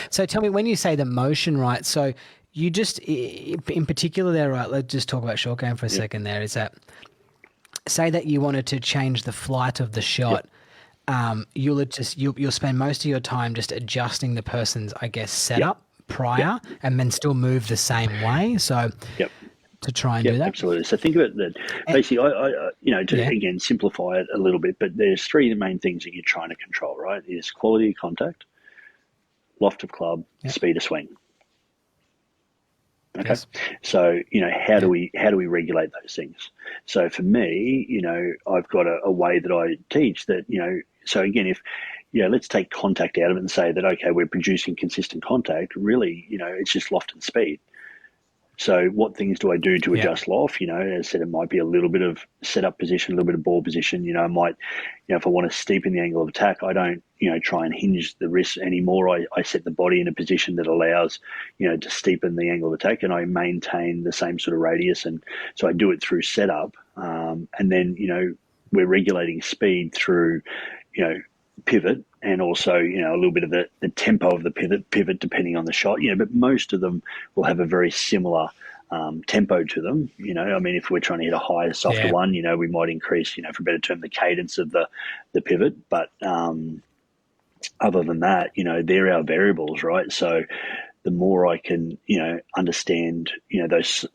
So tell me, when you say the motion, right? So you just, in particular there, right? Let's just talk about short game for a Yep. second there. Is that, say that you wanted to change the flight of the Yep. shot, you'll spend most of your time just adjusting the person's, I guess, Yep. setup Yep. prior, and then still move the same way. So Yep. to try and Yep, do that. absolutely. So think of it that And, basically, to yeah. again simplify it a little bit, but there's three main things that you're trying to control, right? Is quality of contact, loft of club, Yeah. speed of swing. Okay, Yes. so how do Yeah. we regulate those things? So for me, I've got a way that I teach that So again, if let's take contact out of it and say that okay, we're producing consistent contact. Really, it's just loft and speed. So what things do I do to Yeah. adjust loft? As I said, it might be a little bit of setup position, a little bit of ball position. I might, if I want to steepen the angle of attack, I don't, try and hinge the wrist anymore. I set the body in a position that allows, to steepen the angle of attack, and I maintain the same sort of radius. And so I do it through setup. And then, we're regulating speed through, pivot, and also a little bit of the tempo of the pivot depending on the shot. But most of them will have a very similar tempo to them. I mean, if we're trying to hit a higher, softer Yeah. one, we might increase, for a better term, the cadence of the pivot. But other than that, they're our variables, right? So the more I can, understand, those,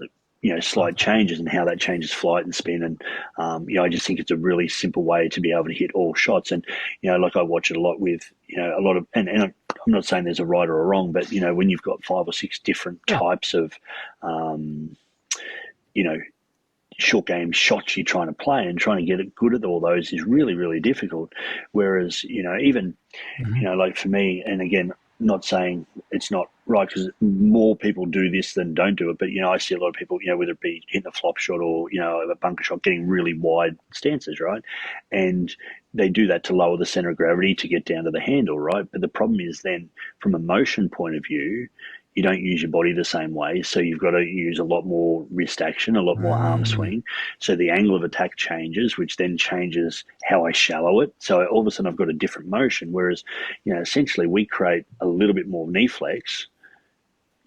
Love slight that. changes and how that changes flight and spin. And, I just think it's a really simple way to be able to hit all shots. And, like I watch it a lot with, a lot of, and I'm not saying there's a right or a wrong, but, when you've got 5 or 6 different Yeah. types of, you know, short game shots you're trying to play, and trying to get it good at all those is really, really difficult. Whereas, even, Hmm. like for me, and again, not saying it's not right, because more people do this than don't do it, but, I see a lot of people, whether it be hitting a flop shot or, a bunker shot, getting really wide stances, right? And they do that to lower the center of gravity to get down to the handle, right? But the problem is then, from a motion point of view, you don't use your body the same way. So you've got to use a lot more wrist action, a lot more arm Mm. swing. So the angle of attack changes, which then changes how I shallow it. So all of a sudden I've got a different motion. Whereas, essentially we create a little bit more knee flex,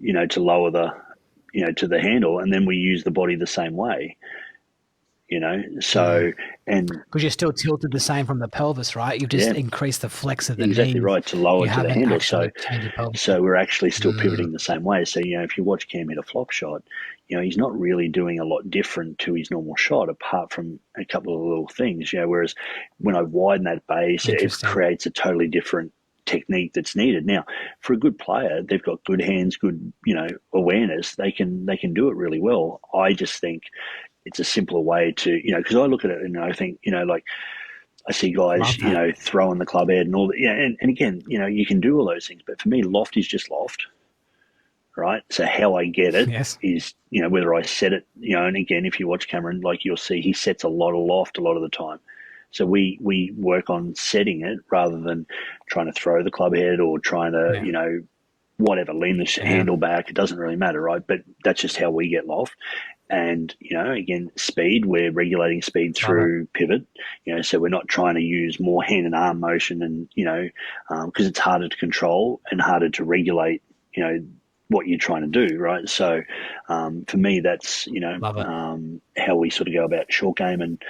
to lower the, to the handle, and then we use the body the same way, Mm. So, and Because you're still tilted the same from the pelvis, right? You've just yeah, increased the flex of the exactly knee. right, to lower You to the haven't handle. So, actually changed the pelvis. so we're actually still Mm. pivoting the same way. So, if you watch Cam hit a flop shot, he's not really doing a lot different to his normal shot, apart from a couple of little things. Whereas when I widen that base, it Interesting. creates a totally different technique that's needed. Now, for a good player, they've got good hands, good, awareness. They can do it really well. I just think it's a simpler way to, because I look at it and I think, like, I see guys, Love that. throwing the club head and all that. Yeah, and again, you can do all those things, but for me, loft is just loft, right? So how I get it Yes. is, whether I set it, and again, if you watch Cameron, like, you'll see he sets a lot of loft a lot of the time. So we work on setting it rather than trying to throw the club head, or trying to, Yeah. whatever, lean the Yeah. handle back. It doesn't really matter, right? But that's just how we get loft. And, again, speed, we're regulating speed Love it. through pivot, so we're not trying to use more hand and arm motion, and, because it's harder to control and harder to regulate, what you're trying to do, right? So for me, that's, Love it. how we sort of go about short game. And,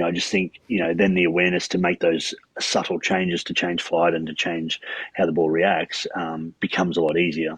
I just think, then the awareness to make those subtle changes to change flight and to change how the ball reacts becomes a lot easier.